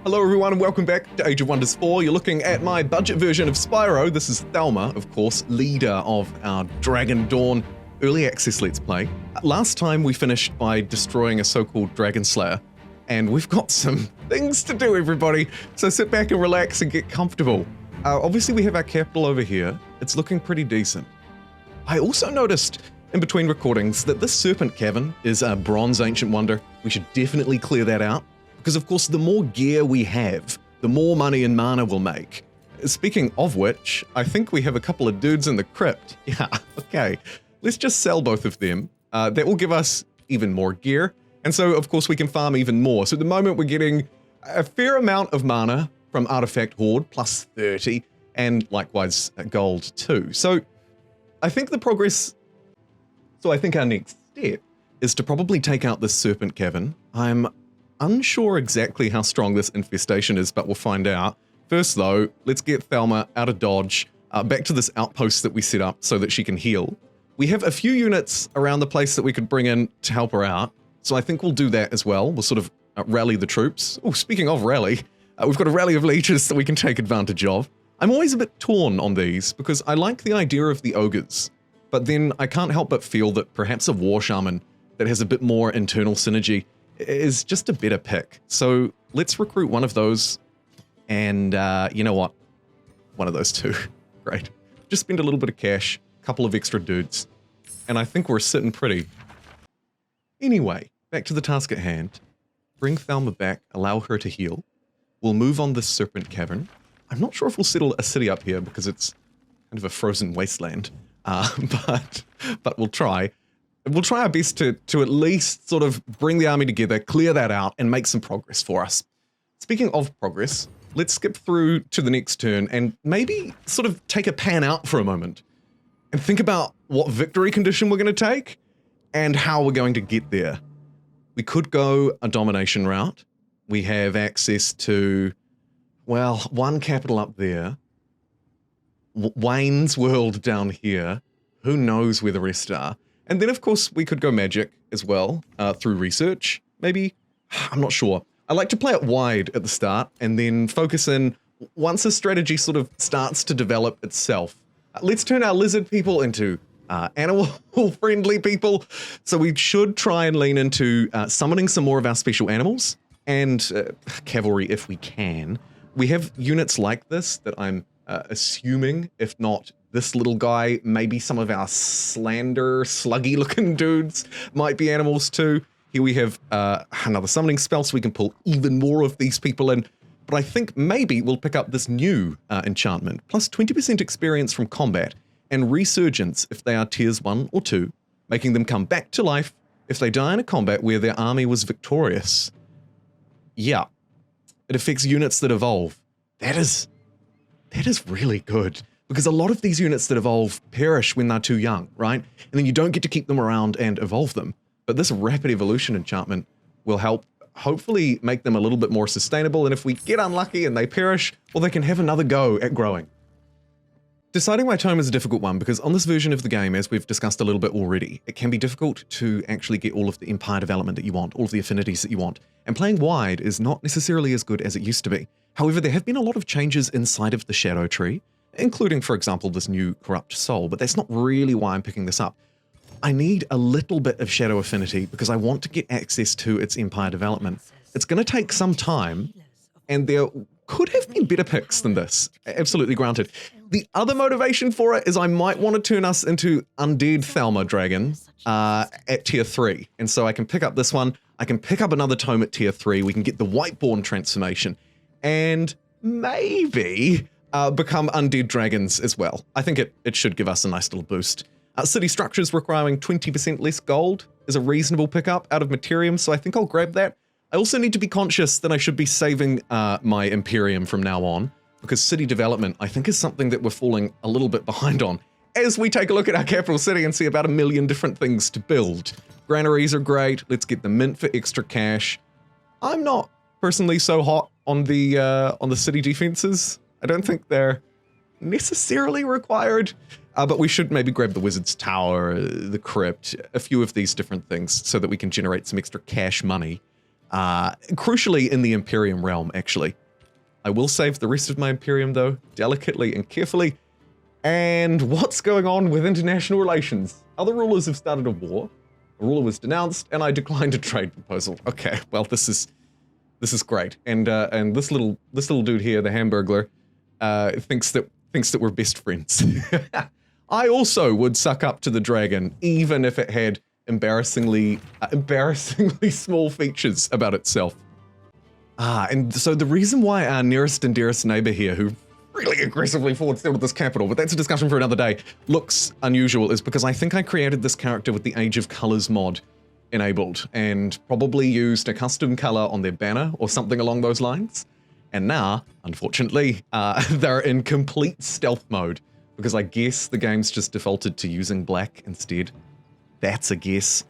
Hello everyone and welcome back to Age of Wonders 4. You're looking at my budget version of Spyro. This is Thelma, of course, leader of our Dragon Dawn early access Let's Play. Last time we finished by destroying a so-called Dragon Slayer, and we've got some things to do, everybody. So sit back and relax and get comfortable. Obviously we have our capital over here. It's looking pretty decent. I also noticed in between recordings that this Serpent Cavern is a bronze ancient wonder. We should definitely clear that out. Because of course, the more gear we have, the more money and mana we'll make. Speaking of which, I think we have a couple of dudes in the crypt. Yeah, okay. Let's just sell both of them. That will give us even more gear. And so, of course, we can farm even more. So at the moment, we're getting a fair amount of mana from Artifact Hoard, plus 30, and likewise gold too. So I think our next step is to probably take out this Serpent Cavern. I'm unsure exactly how strong this infestation is, but we'll find out. First though, let's get Thelma out of dodge, back to this outpost that we set up so that she can heal. We have a few units around the place that we could bring in to help her out, so I think we'll do that as well. We'll sort of rally the troops. Oh, speaking of rally, we've got a rally of leeches that we can take advantage of. I'm always a bit torn on these because I like the idea of the ogres, but then I can't help but feel that perhaps a war shaman that has a bit more internal synergy is just a better pick. So let's recruit one of those, and you know what? One of those two. Great. Just spend a little bit of cash, a couple of extra dudes, and I think we're sitting pretty. Anyway, back to the task at hand. Bring Thelma back, allow her to heal. We'll move on this Serpent Cavern. I'm not sure if we'll settle a city up here because it's kind of a frozen wasteland, but we'll try. We'll try our best to at least sort of bring the army together, clear that out, and make some progress for us. Speaking of progress, let's skip through to the next turn and maybe sort of take a pan out for a moment and think about what victory condition we're going to take and how we're going to get there. We could go a domination route. We have access to, well, one capital up there, Wayne's World down here. Who knows where the rest are? And then, of course, we could go magic as well, through research, maybe. I'm not sure. I like to play it wide at the start and then focus in once a strategy sort of starts to develop itself. Let's turn our lizard people into animal-friendly people. So we should try and lean into summoning some more of our special animals and cavalry if we can. We have units like this that I'm assuming, if not this little guy, maybe some of our sluggy looking dudes might be animals too. Here we have another summoning spell so we can pull even more of these people in. But I think maybe we'll pick up this new enchantment, plus 20% experience from combat and resurgence if they are tiers 1 or 2, making them come back to life if they die in a combat where their army was victorious. Yeah, it affects units that evolve. That is really good. Because a lot of these units that evolve perish when they're too young, right? And then you don't get to keep them around and evolve them. But this rapid evolution enchantment will help hopefully make them a little bit more sustainable, and if we get unlucky and they perish, well, they can have another go at growing. Deciding my tome is a difficult one because on this version of the game, as we've discussed a little bit already, it can be difficult to actually get all of the empire development that you want, all of the affinities that you want, and playing wide is not necessarily as good as it used to be. However, there have been a lot of changes inside of the Shadow Tree, including, for example, this new Corrupt Soul, but that's not really why I'm picking this up. I need a little bit of Shadow Affinity because I want to get access to its Empire development. It's going to take some time, and there could have been better picks than this, absolutely granted. The other motivation for it is I might want to turn us into Undead Thelma Dragon at tier 3, and so I can pick up this one, I can pick up another tome at tier 3, we can get the Whiteborn transformation, and maybe become undead dragons as well. I think it should give us a nice little boost. City structures requiring 20% less gold is a reasonable pickup out of Materium, so I think I'll grab that. I also need to be conscious that I should be saving my Imperium from now on, because city development, I think, is something that we're falling a little bit behind on. As we take a look at our capital city and see about 1 million different things to build. Granaries are great, let's get the mint for extra cash. I'm not personally so hot on the city defenses. I don't think they're necessarily required, but we should maybe grab the Wizard's Tower, the Crypt, a few of these different things so that we can generate some extra cash money. Crucially in the Imperium realm, actually. I will save the rest of my Imperium, though, delicately and carefully. And what's going on with international relations? Other rulers have started a war. A ruler was denounced, and I declined a trade proposal. Okay, well, this is great. And this little dude here, the Hamburglar, thinks that we're best friends. I also would suck up to the dragon, even if it had embarrassingly small features about itself. And so the reason why our nearest and dearest neighbor here, who really aggressively forward steeled this capital, but that's a discussion for another day, looks unusual is because I think I created this character with the Age of Colors mod enabled and probably used a custom color on their banner or something along those lines. And now, unfortunately, they're in complete stealth mode because I guess the game's just defaulted to using black instead. That's a guess,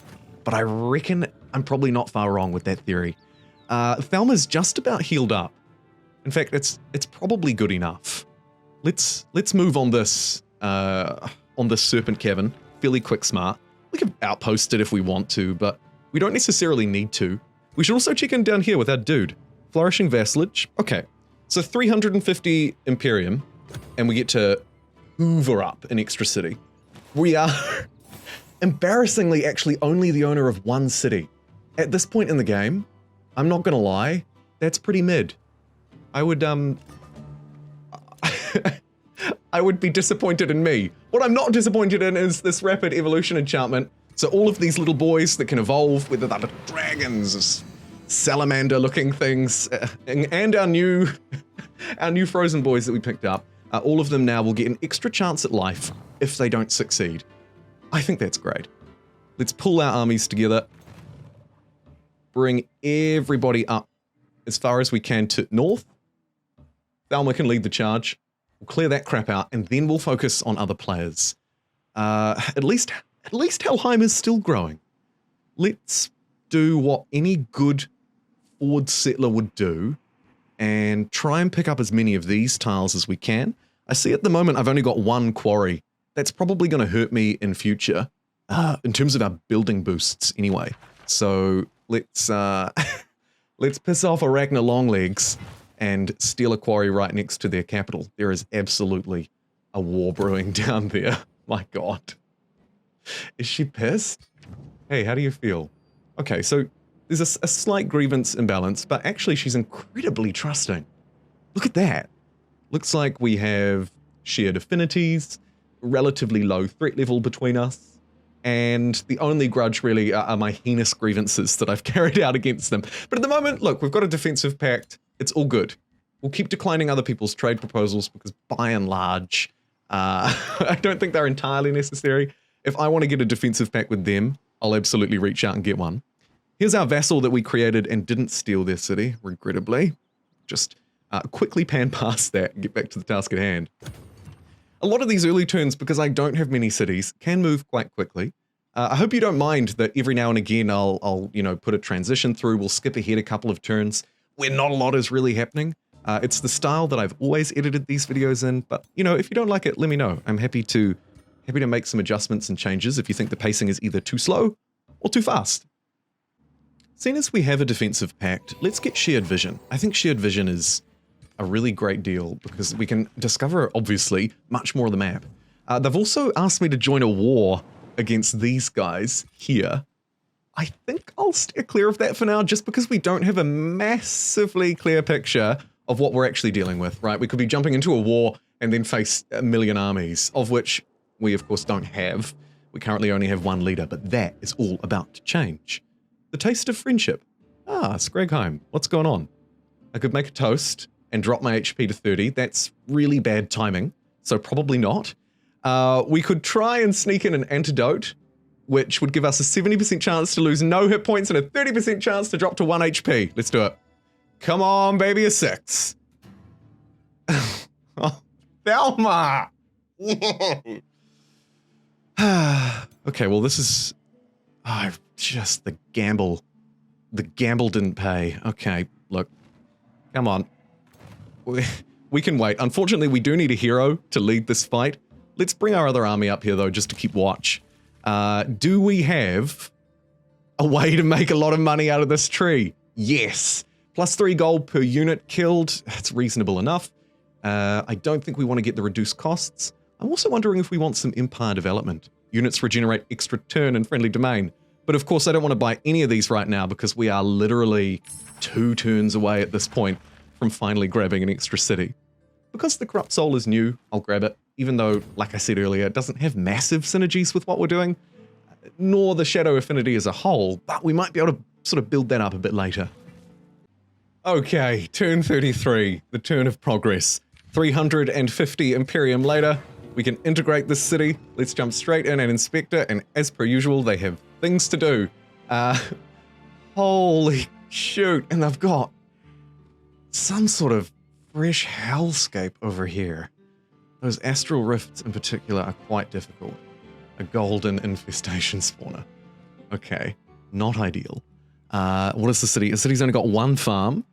but I reckon I'm probably not far wrong with that theory. Thelma's just about healed up. In fact, it's probably good enough. Let's move on this serpent cavern fairly quick smart. We can outpost it if we want to, but we don't necessarily need to. We should also check in down here with our dude. Flourishing vassalage. Okay, so 350 Imperium, and we get to hoover up an extra city. We are embarrassingly actually only the owner of one city. At this point in the game, I'm not gonna lie, that's pretty mid. I would I would be disappointed in me. What I'm not disappointed in is this rapid evolution enchantment. So all of these little boys that can evolve, whether they're dragons, salamander-looking things, and our new frozen boys that we picked up, all of them now will get an extra chance at life if they don't succeed. I think that's great. Let's pull our armies together, bring everybody up as far as we can to north. Thelma can lead the charge. We'll clear that crap out, and then we'll focus on other players. At least Helheim is still growing. Let's do what any good forward settler would do, and try and pick up as many of these tiles as we can. I see at the moment I've only got one quarry. That's probably going to hurt me in future, in terms of our building boosts anyway. So let's piss off Arachna Longlegs and steal a quarry right next to their capital. There is absolutely a war brewing down there. My God. Is she pissed? Hey, how do you feel? Okay, so there's a slight grievance imbalance, but actually she's incredibly trusting. Look at that. Looks like we have shared affinities, relatively low threat level between us, and the only grudge really are my heinous grievances that I've carried out against them. But at the moment, look, we've got a defensive pact. It's all good. We'll keep declining other people's trade proposals because by and large, I don't think they're entirely necessary. If I want to get a defensive pact with them, I'll absolutely reach out and get one. Here's our vassal that we created and didn't steal their city, regrettably. Just quickly pan past that and get back to the task at hand. A lot of these early turns, because I don't have many cities, can move quite quickly. I hope you don't mind that every now and again I'll put a transition through. We'll skip ahead a couple of turns where not a lot is really happening. It's the style that I've always edited these videos in, but if you don't like it, let me know. I'm happy to make some adjustments and changes if you think the pacing is either too slow or too fast. Seeing as we have a defensive pact, let's get shared vision. I think shared vision is a really great deal because we can discover, obviously, much more of the map. They've also asked me to join a war against these guys here. I think I'll steer clear of that for now, just because we don't have a massively clear picture of what we're actually dealing with, right? We could be jumping into a war and then face a million armies, of which we, of course, don't have. We currently only have one leader, but that is all about to change. The taste of friendship. Scragheim, what's going on? I could make a toast and drop my HP to 30. That's really bad timing, so probably not. We could try and sneak in an antidote, which would give us a 70% chance to lose no hit points and a 30% chance to drop to 1 HP. Let's do it. Come on, baby, a 6. Oh, Thelma! Okay, well, this is... just the gamble. The gamble didn't pay. Okay, look. Come on. We can wait. Unfortunately, we do need a hero to lead this fight. Let's bring our other army up here, though, just to keep watch. Do we have a way to make a lot of money out of this tree? Yes. +3 gold per unit killed. That's reasonable enough. I don't think we want to get the reduced costs. I'm also wondering if we want some empire development. Units regenerate extra turn in friendly domain. But of course, I don't want to buy any of these right now because we are literally 2 turns away at this point from finally grabbing an extra city. Because the Corrupt Soul is new, I'll grab it, even though, like I said earlier, it doesn't have massive synergies with what we're doing, nor the Shadow Affinity as a whole, but we might be able to sort of build that up a bit later. Okay, turn 33, the turn of progress. 350 Imperium later, we can integrate this city. Let's jump straight in and inspect it, and as per usual, they have things to do. Holy shoot, and they've got some sort of fresh hellscape over here. Those astral rifts in particular are quite difficult. A golden infestation spawner. Okay, not ideal. What is the city? The city's only got 1 farm,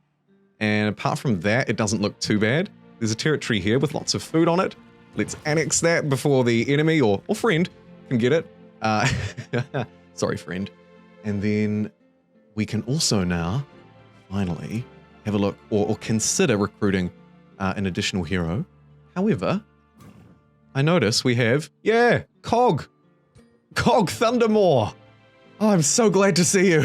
and apart from that, it doesn't look too bad. There's a territory here with lots of food on it. Let's annex that before the enemy or friend can get it. Sorry, friend. And then we can also now, finally, have a look or consider recruiting an additional hero. However, I notice we have, Cog Thundermore. Oh, I'm so glad to see you.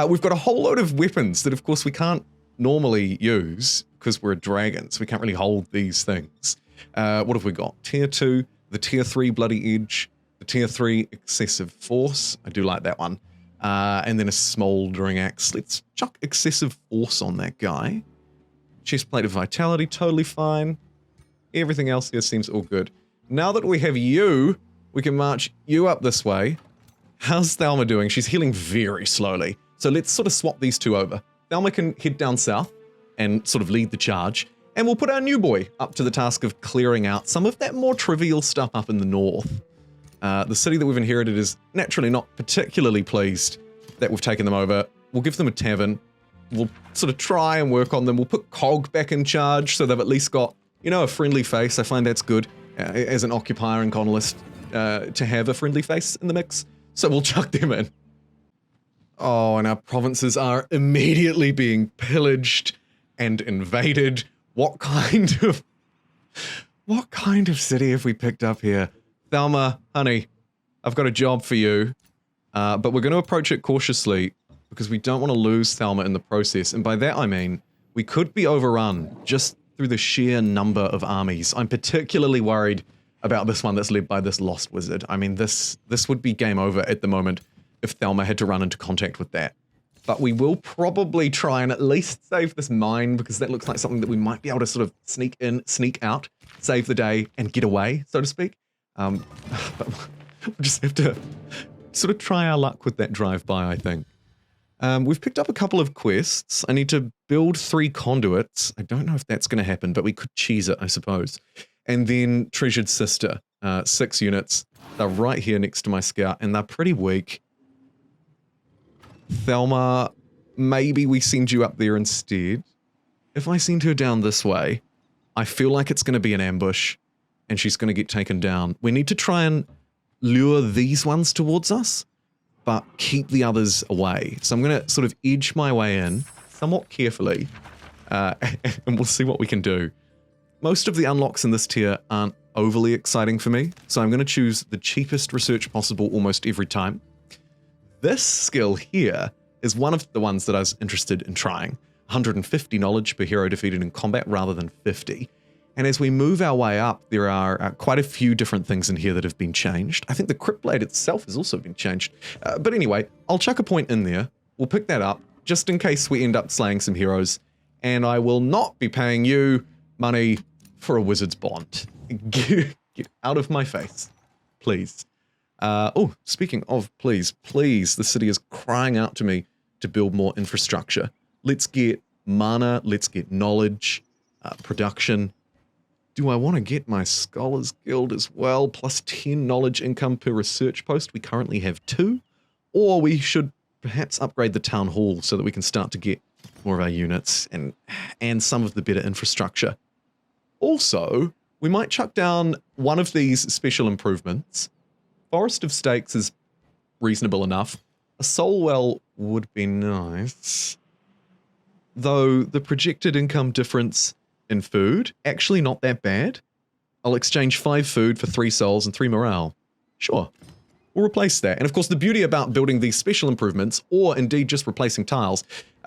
We've got a whole load of weapons that, of course, we can't normally use because we're a dragon, so we can't really hold these things. What have we got? Tier 2, the Tier 3 Bloody Edge, the Tier 3 Excessive Force. I do like that one. And then a Smouldering Axe. Let's chuck Excessive Force on that guy. Chestplate of Vitality, totally fine. Everything else here seems all good. Now that we have you, we can march you up this way. How's Thelma doing? She's healing very slowly. So let's sort of swap these two over. Thelma can head down south and sort of lead the charge. And we'll put our new boy up to the task of clearing out some of that more trivial stuff up in the north. The city that we've inherited is naturally not particularly pleased that we've taken them over. We'll give them a tavern. We'll sort of try and work on them. We'll put Cog back in charge so they've at least got, you know, a friendly face. I find that's good as an occupier and colonist to have a friendly face in the mix. So we'll chuck them in. Oh, and our provinces are immediately being pillaged and invaded. What kind of city have we picked up here? Thelma, honey, I've got a job for you. But we're going to approach it cautiously because we don't want to lose Thelma in the process. And by that I mean, we could be overrun just through the sheer number of armies. I'm particularly worried about this one that's led by this lost wizard. I mean, this would be game over at the moment if Thelma had to run into contact with that. But we will probably try and at least save this mine because that looks like something that we might be able to sort of sneak in, sneak out, save the day, and get away, so to speak. But we'll just have to sort of try our luck with that drive-by, I think. We've picked up a couple of quests. I need to build 3 conduits. I don't know if that's going to happen, but we could cheese it, I suppose. And then Treasured Sister, 6 units. They're right here next to my scout, and they're pretty weak. Thelma, maybe we send you up there instead. If I send her down this way, I feel like it's going to be an ambush, and she's going to get taken down. We need to try and lure these ones towards us, but keep the others away. So I'm going to sort of edge my way in, somewhat carefully, and we'll see what we can do. Most of the unlocks in this tier aren't overly exciting for me, so I'm going to choose the cheapest research possible almost every time. This skill here is one of the ones that I was interested in trying. 150 knowledge per hero defeated in combat rather than 50. And as we move our way up, there are quite a few different things in here that have been changed. I think the Crypt Blade itself has also been changed. But anyway, I'll chuck a point in there. We'll pick that up just in case we end up slaying some heroes. And I will not be paying you money for a wizard's bond. Get out of my face, please. Oh, speaking of please, the city is crying out to me to build more infrastructure. Let's get mana, let's get knowledge, production. Do I want to get my Scholars Guild as well? Plus 10 knowledge income per research post. We currently have 2. Or we should perhaps upgrade the town hall so that we can start to get more of our units and some of the better infrastructure. Also, we might chuck down one of these special improvements. Forest of Stakes is reasonable enough. A soul well would be nice. Though the projected income difference in food, actually not that bad. I'll exchange 5 food for 3 souls and 3 morale. Sure. We'll replace that. And of course, the beauty about building these special improvements, or indeed just replacing tiles,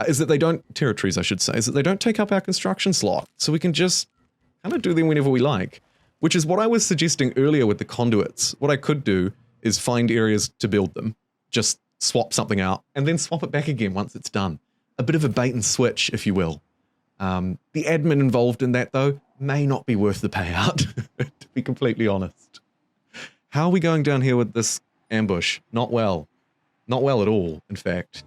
is that they don't, territories I should say, is that they don't take up our construction slot. So we can just kind of do them whenever we like. Which is what I was suggesting earlier with the conduits. What I could do is find areas to build them. Just swap something out, and then swap it back again once it's done. A bit of a bait and switch, if you will. The admin involved in that, though, may not be worth the payout, to be completely honest. How are we going down here with this ambush? Not well. Not well at all, in fact.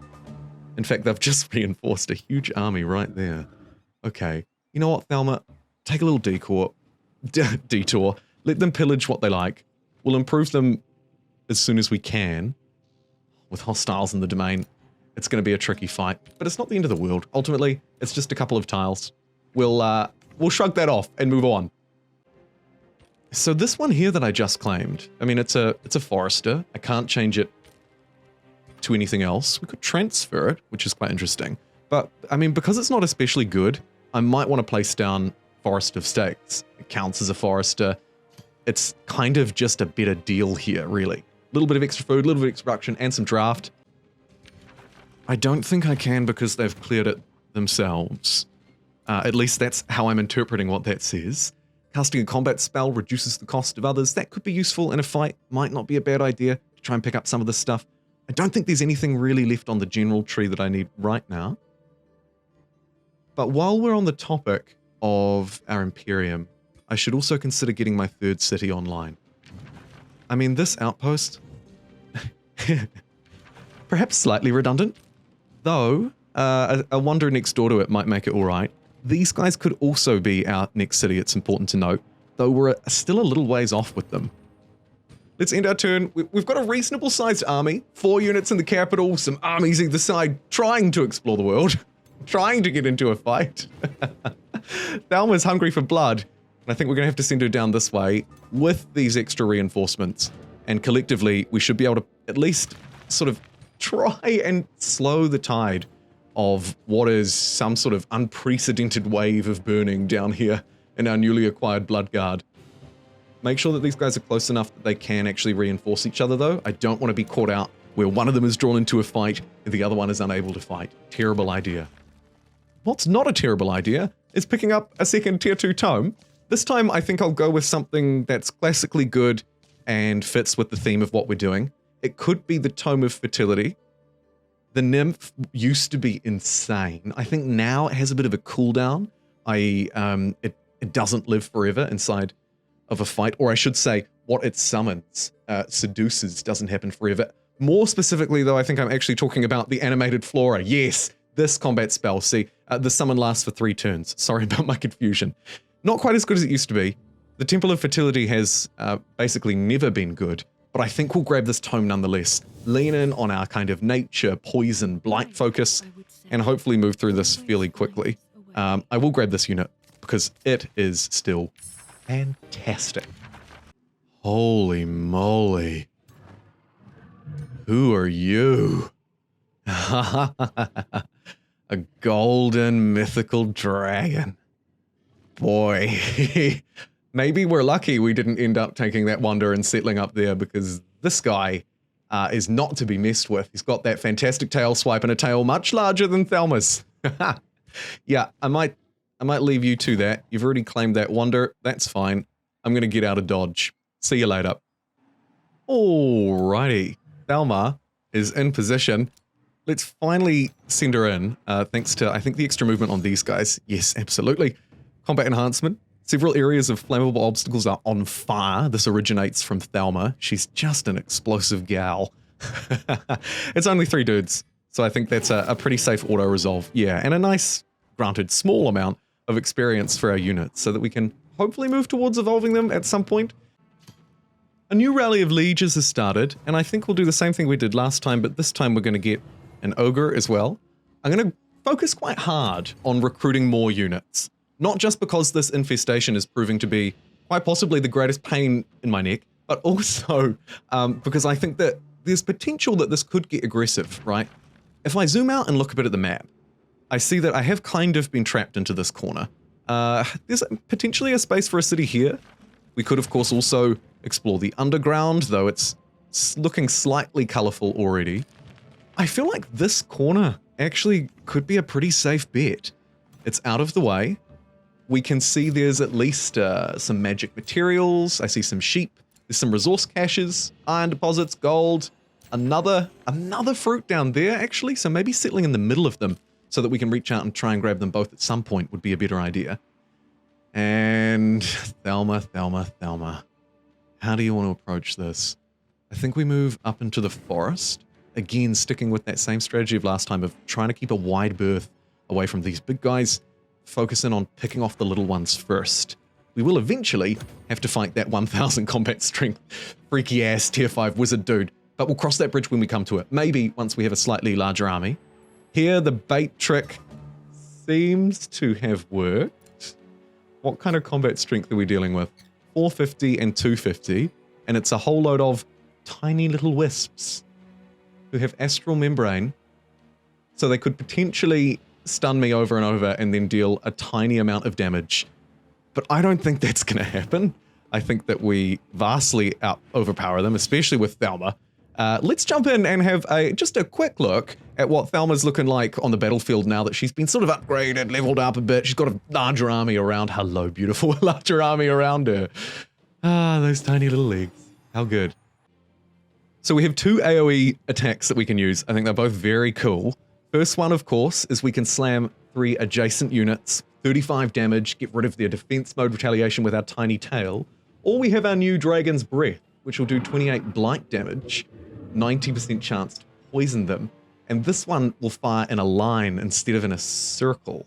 In fact, they've just reinforced a huge army right there. Okay. You know what, Thelma? Take a little detour. Let them pillage what they like. We'll improve them as soon as we can. With hostiles in the domain, it's going to be a tricky fight, but it's not the end of the world. Ultimately, it's just a couple of tiles. We'll shrug that off and move on. So this one here that I just claimed, I mean, it's a forester. I can't change it to anything else. We could transfer it, which is quite interesting. But, I mean, because it's not especially good, I might want to place down Forest of States. It counts as a forester. It's kind of just a better deal here, really. A little bit of extra food, a little bit of extra production, and some draft. I don't think I can because they've cleared it themselves. At least that's how I'm interpreting what that says. Casting a combat spell reduces the cost of others. That could be useful in a fight. Might not be a bad idea to try and pick up some of this stuff. I don't think there's anything really left on the general tree that I need right now. But while we're on the topic of our Imperium, I should also consider getting my 3rd city online. I mean, this outpost, perhaps slightly redundant, though a wonder next door to it might make it all right. These guys could also be our next city, it's important to note, though we're still a little ways off with them. Let's end our turn. We've got a reasonable sized army, 4 units in the capital, some armies either side trying to explore the world, trying to get into a fight. Thelma's hungry for blood, and I think we're going to have to send her down this way with these extra reinforcements. And collectively, we should be able to at least sort of try and slow the tide of what is some sort of unprecedented wave of burning down here in our newly acquired Blood Guard. Make sure that these guys are close enough that they can actually reinforce each other, though. I don't want to be caught out where one of them is drawn into a fight and the other one is unable to fight. Terrible idea. What's not a terrible idea is picking up a second tier 2 tome. This time I think I'll go with something that's classically good and fits with the theme of what we're doing. It could be the Tome of Fertility. The nymph used to be insane. I think now it has a bit of a cooldown. It doesn't live forever inside of a fight, or I should say, what it summons, seduces, doesn't happen forever. More specifically, though, I think I'm actually talking about the animated flora. Yes, this combat spell. See, the summon lasts for 3 turns. Sorry about my confusion. Not quite as good as it used to be. The Temple of Fertility has basically never been good, but I think we'll grab this tome nonetheless. Lean in on our kind of nature, poison, blight focus, and hopefully move through this fairly quickly. I will grab this unit because it is still fantastic. Holy moly. Who are you? A golden mythical dragon. Boy, maybe we're lucky we didn't end up taking that wonder and settling up there, because this guy is not to be messed with. He's got that fantastic tail swipe and a tail much larger than Thelma's. Yeah, I might leave you to that. You've already claimed that wonder. That's fine. I'm going to get out of Dodge. See you later. Alrighty. Thelma is in position. Let's finally send her in, thanks to, I think, the extra movement on these guys. Yes, absolutely. Combat enhancement. Several areas of flammable obstacles are on fire. This originates from Thelma. She's just an explosive gal. It's only 3 dudes, so I think that's a pretty safe auto-resolve. Yeah, and a nice, granted, small amount of experience for our units, so that we can hopefully move towards evolving them at some point. A new rally of lieges has started, and I think we'll do the same thing we did last time, but this time we're going to get an ogre as well. I'm going to focus quite hard on recruiting more units. Not just because this infestation is proving to be quite possibly the greatest pain in my neck, but also because I think that there's potential that this could get aggressive, right? If I zoom out and look a bit at the map, I see that I have kind of been trapped into this corner. There's potentially a space for a city here. We could, of course, also explore the underground, though it's looking slightly colorful already. I feel like this corner actually could be a pretty safe bet. It's out of the way. We can see there's at least some magic materials. I see some sheep. There's some resource caches, iron deposits, gold, another fruit down there, actually. So maybe settling in the middle of them so that we can reach out and try and grab them both at some point would be a better idea. And Thelma. How do you want to approach this? I think we move up into the forest. Again, sticking with that same strategy of last time of trying to keep a wide berth away from these big guys. Focus in on picking off the little ones first. We will eventually have to fight that 1000 combat strength, freaky ass tier 5 wizard dude, but we'll cross that bridge when we come to it. Maybe once we have a slightly larger army. Here, the bait trick seems to have worked. What kind of combat strength are we dealing with? 450 and 250, and it's a whole load of tiny little wisps who have astral membrane, so they could potentially stun me over and over and then deal a tiny amount of damage. But I don't think that's going to happen. I think that we vastly overpower them, especially with Thelma. Let's jump in and have just a quick look at what Thelma's looking like on the battlefield now that she's been sort of upgraded, leveled up a bit. She's got a larger army around. Hello, beautiful, larger army around her. Ah, those tiny little legs. How good. So we have 2 AoE attacks that we can use. I think they're both very cool. First one, of course, is we can slam 3 adjacent units, 35 damage, get rid of their defense mode retaliation with our tiny tail. Or we have our new Dragon's Breath, which will do 28 blight damage, 90% chance to poison them. And this one will fire in a line instead of in a circle.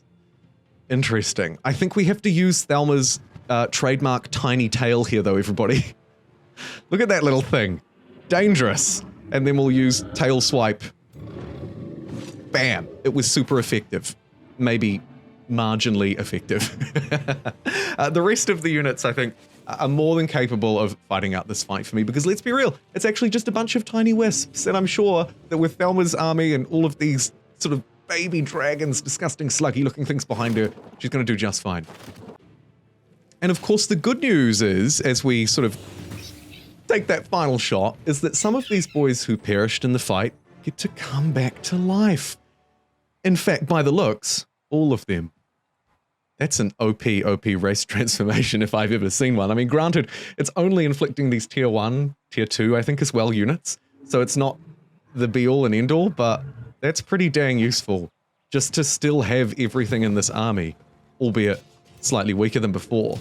Interesting. I think we have to use Thelma's trademark tiny tail here, though, everybody. Look at that little thing. Dangerous. And then we'll use tail swipe. Bam. It was super effective. Maybe marginally effective. The rest of the units, I think, are more than capable of fighting out this fight for me, because let's be real, it's actually just a bunch of tiny wisps, and I'm sure that with Thelma's army and all of these sort of baby dragons, disgusting sluggy looking things behind her, she's going to do just fine. And of course the good news is, as we sort of take that final shot, is that some of these boys who perished in the fight get to come back to life. In fact, by the looks, all of them. That's an OP race transformation if I've ever seen one. I mean, granted, it's only inflicting these tier 1, tier 2, I think, as well units. So it's not the be-all and end-all, but that's pretty dang useful. Just to still have everything in this army, albeit slightly weaker than before.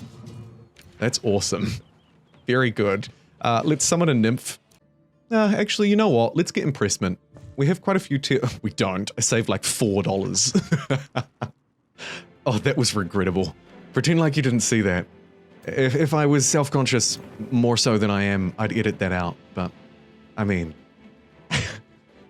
That's awesome. Very good. Let's summon a nymph. Actually, you know what? Let's get impressment. We have quite a few tier... We don't. I saved like $4. Oh, that was regrettable. Pretend like you didn't see that. If I was self-conscious more so than I am, I'd edit that out. But, I mean,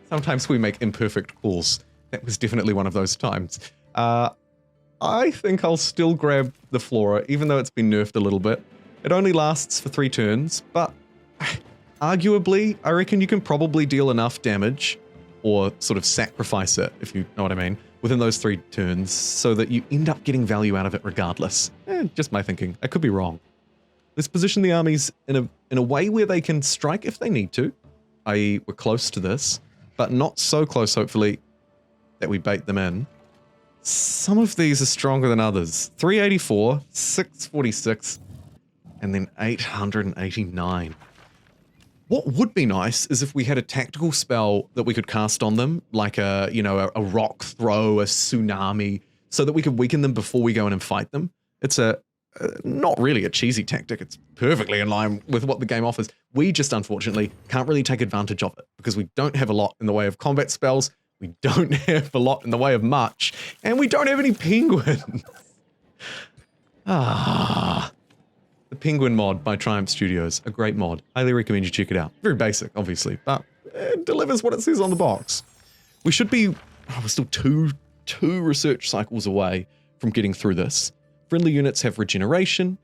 sometimes we make imperfect calls. That was definitely one of those times. I think I'll still grab the Flora, even though it's been nerfed a little bit. It only lasts for 3 turns, but arguably, I reckon you can probably deal enough damage, or sort of sacrifice it, if you know what I mean, within those 3 turns, so that you end up getting value out of it regardless. Just my thinking. I could be wrong. Let's position the armies in a way where they can strike if they need to, i.e. we're close to this, but not so close, hopefully, that we bait them in. Some of these are stronger than others. 384, 646, and then 889. What would be nice is if we had a tactical spell that we could cast on them, like a rock throw, a tsunami, so that we could weaken them before we go in and fight them. It's not really a cheesy tactic. It's perfectly in line with what the game offers. We just, unfortunately, can't really take advantage of it because we don't have a lot in the way of combat spells. We don't have a lot in the way of much, and we don't have any penguins. The Penguin mod by Triumph Studios, a great mod. Highly recommend you check it out. Very basic, obviously, but it delivers what it says on the box. We should be, we're still two research cycles away from getting through this. Friendly units have regeneration,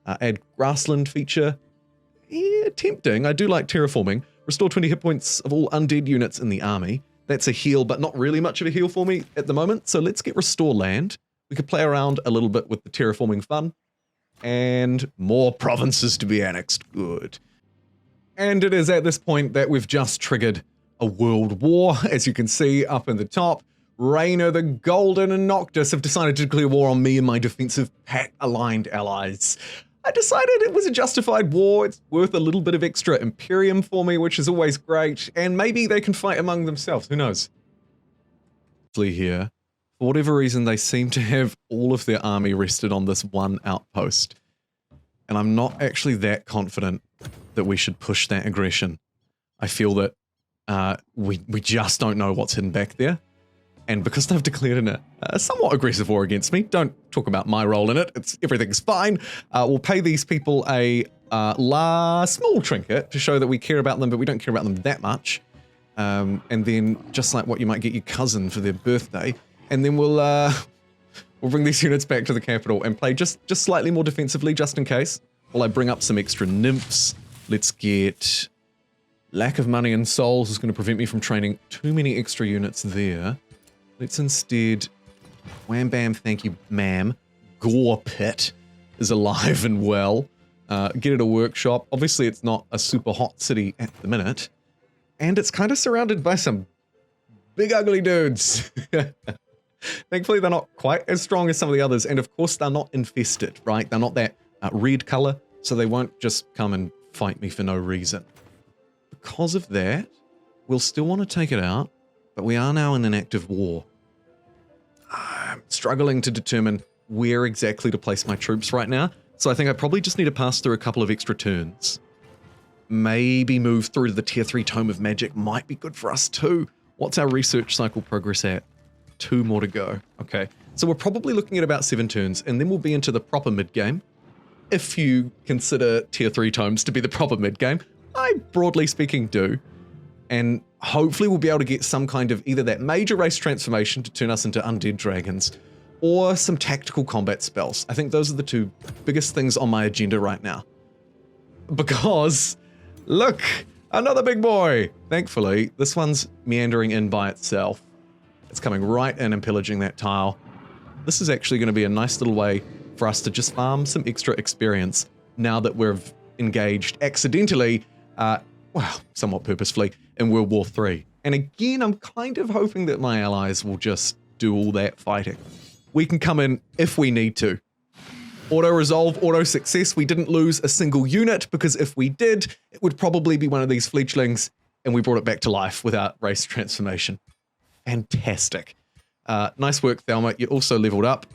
add grassland feature. Yeah, tempting. I do like terraforming. Restore 20 hit points of all undead units in the army. That's a heal, but not really much of a heal for me at the moment. So let's get Restore Land. We could play around a little bit with the terraforming fun. And more provinces to be annexed. Good. And it is at this point that we've just triggered a world war. As you can see up in the top, Raynor the Golden and Noctis have decided to declare war on me and my defensive pack-aligned allies. I decided it was a justified war. It's worth a little bit of extra Imperium for me, which is always great. And maybe they can fight among themselves. Who knows? Here, for whatever reason, they seem to have all of their army rested on this one outpost. And I'm not actually that confident that we should push that aggression. I feel that we just don't know what's hidden back there. And because they've declared a somewhat aggressive war against me, don't talk about my role in it, everything's fine. We'll pay these people a small trinket to show that we care about them, but we don't care about them that much. And then, just like what you might get your cousin for their birthday, and then we'll bring these units back to the capital and play just slightly more defensively, just in case. While I bring up some extra nymphs, let's get... Lack of money and souls is going to prevent me from training too many extra units there. Let's instead... Wham bam, thank you, ma'am. Gore Pit is alive and well. Get it a workshop. Obviously, it's not a super hot city at the minute. And it's kind of surrounded by some big ugly dudes. Thankfully, they're not quite as strong as some of the others. And of course, they're not infested, right? They're not that red color, so they won't just come and fight me for no reason. Because of that, we'll still want to take it out, but we are now in an active war. I'm struggling to determine where exactly to place my troops right now, so I think I probably just need to pass through a couple of extra turns. Maybe move through to the tier 3 Tome of Magic might be good for us too. What's our research cycle progress at? 2 more to go. Okay, so we're probably looking at about 7 turns, and then we'll be into the proper mid-game. If you consider tier 3 tomes to be the proper mid-game, I, broadly speaking, do. And hopefully we'll be able to get some kind of either that major race transformation to turn us into undead dragons, or some tactical combat spells. I think those are the 2 biggest things on my agenda right now. Because, look, another big boy! Thankfully, this one's meandering in by itself. It's coming right in and pillaging that tile. This is actually going to be a nice little way for us to just farm some extra experience now that we've engaged accidentally, well, somewhat purposefully, in World War III. And again, I'm kind of hoping that my allies will just do all that fighting. We can come in if we need to. Auto-resolve, auto-success, we didn't lose a single unit, because if we did, it would probably be one of these fledglings, and we brought it back to life without race transformation. Fantastic. Nice work, Thelma. You also leveled up,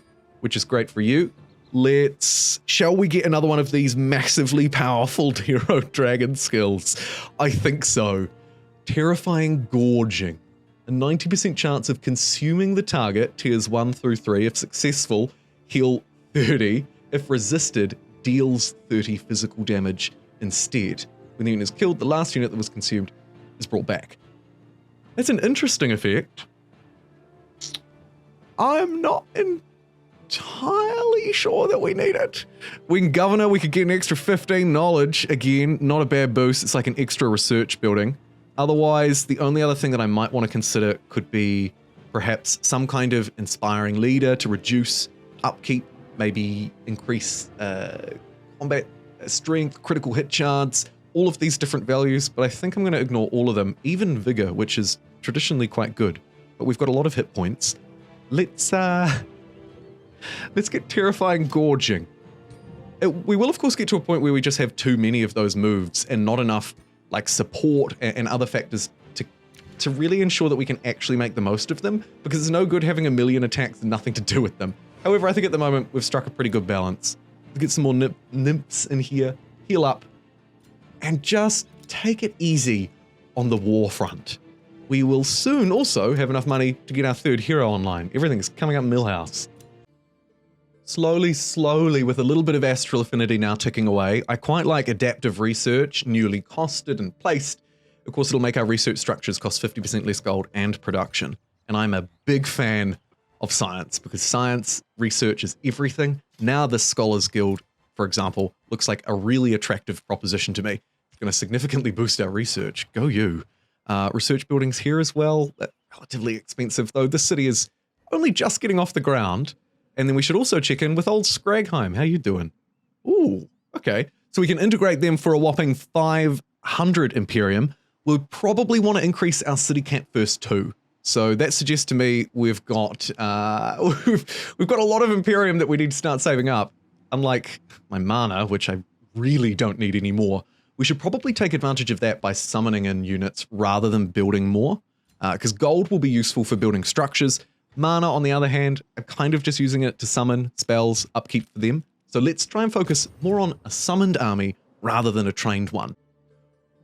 which is great for you. Shall we get another one of these massively powerful hero dragon skills? I think so. Terrifying Gorging. A 90% chance of consuming the target, tiers 1 through 3. If successful, heal 30. If resisted, deals 30 physical damage instead. When the unit is killed, the last unit that was consumed is brought back. That's an interesting effect. I'm not entirely sure that we need it. We can Governor, we could get an extra 15 knowledge. Again, not a bad boost. It's like an extra research building. Otherwise, the only other thing that I might want to consider could be perhaps some kind of inspiring leader to reduce upkeep, maybe increase combat strength, critical hit chance, all of these different values, but I think I'm going to ignore all of them, even Vigor, which is traditionally quite good, but we've got a lot of hit points. Let's get Terrifying Gorging. We will, of course, get to a point where we just have too many of those moves and not enough like support and other factors to really ensure that we can actually make the most of them, because it's no good having a million attacks and nothing to do with them. However, I think at the moment we've struck a pretty good balance. We'll get some more nymphs in here, heal up, and just take it easy on the war front. We will soon also have enough money to get our 3rd hero online. Everything's coming up Millhouse. Slowly, with a little bit of Astral Affinity now ticking away, I quite like Adaptive Research, newly costed and placed. Of course, it'll make our research structures cost 50% less gold and production. And I'm a big fan of science, because science research is everything. Now the Scholars Guild, for example, looks like a really attractive proposition to me. It's going to significantly boost our research. Go you. Research buildings here as well. relatively expensive, though this city is only just getting off the ground. And then we should also check in with old Scragheim. How you doing? Ooh, okay. So we can integrate them for a whopping 500 Imperium. We'll probably want to increase our city camp first too. So that suggests to me we've got we've got a lot of Imperium that we need to start saving up. Unlike my mana, which I really don't need anymore, we should probably take advantage of that by summoning in units rather than building more, because gold will be useful for building structures. Mana, on the other hand, I'm kind of just using it to summon spells, upkeep for them. So let's try and focus more on a summoned army rather than a trained one.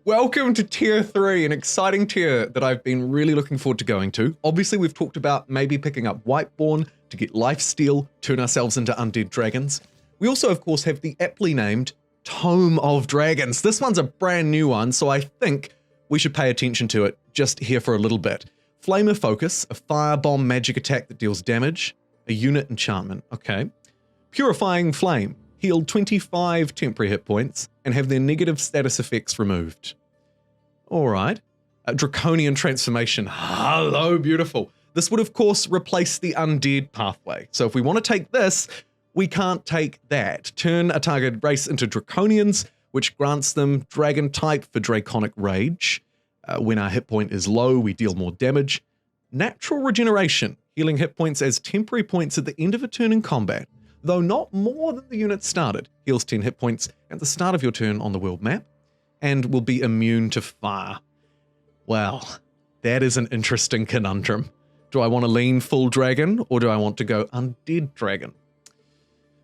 Welcome to Tier 3, an exciting tier that I've been really looking forward to going to. Obviously, we've talked about maybe picking up Whiteborn to get lifesteal, turn ourselves into undead dragons. We also, of course, have the aptly named Tome of Dragons. This one's a brand new one, so I think we should pay attention to it just here for a little bit. Flamer Focus, a firebomb magic attack that deals damage, a unit enchantment, okay. Purifying Flame, heal 25 temporary hit points and have their negative status effects removed. All right. Draconian Transformation, hello, beautiful. This would, of course, replace the undead pathway. So if we want to take this, we can't take that. Turn a target race into Draconians, which grants them Dragon type for Draconic Rage. When our hit point is low, we deal more damage. Natural Regeneration, healing hit points as temporary points at the end of a turn in combat, though not more than the unit started. Heals 10 hit points at the start of your turn on the world map, and will be immune to fire. Well, that is an interesting conundrum. Do I want to lean full dragon, or do I want to go undead dragon?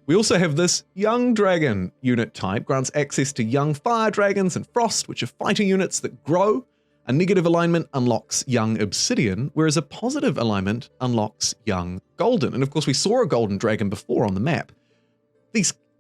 We also have this Young Dragon unit type, grants access to young fire dragons and frost, which are fighter units that grow. A negative alignment unlocks young obsidian, whereas a positive alignment unlocks young golden. And of course, we saw a golden dragon before on the map.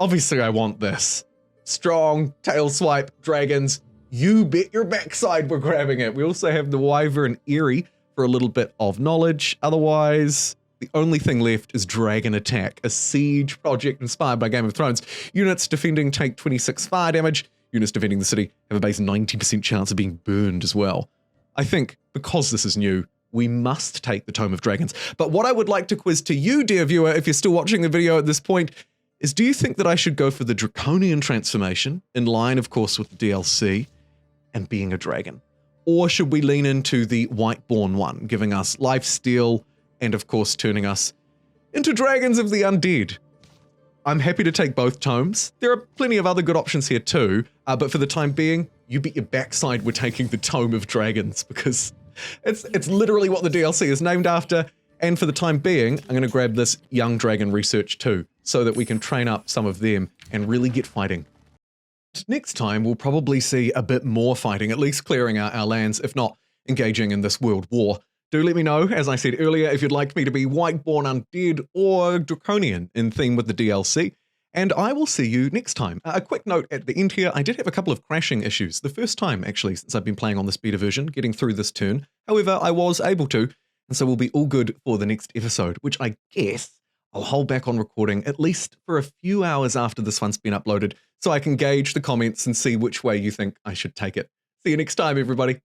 Obviously I want this. Strong, tail swipe, dragons. You bet your backside we're grabbing it. We also have the Wyvern Eerie for a little bit of knowledge. Otherwise, the only thing left is Dragon Attack, a siege project inspired by Game of Thrones. Units defending take 26 fire damage. Units defending the city have a base 90% chance of being burned as well. I think, because this is new, we must take the Tome of Dragons. But what I would like to quiz to you, dear viewer, if you're still watching the video at this point, is do you think that I should go for the Draconian Transformation, in line, of course, with the DLC, and being a dragon? Or should we lean into the Whiteborn one, giving us lifesteal, and of course turning us into dragons of the undead? I'm happy to take both tomes. There are plenty of other good options here too, but for the time being, you bet your backside we're taking the Tome of Dragons, because it's literally what the DLC is named after, and for the time being, I'm going to grab this Young Dragon research too, so that we can train up some of them and really get fighting. Next time, we'll probably see a bit more fighting, at least clearing out our lands, if not engaging in this world war. Do let me know, as I said earlier, if you'd like me to be Whiteborn Undead or Draconian in theme with the DLC, and I will see you next time. A quick note at the end here, I did have a couple of crashing issues, the first time actually since I've been playing on this beta version, getting through this turn. However, I was able to, and so we'll be all good for the next episode, which I guess I'll hold back on recording at least for a few hours after this one's been uploaded, so I can gauge the comments and see which way you think I should take it. See you next time, everybody.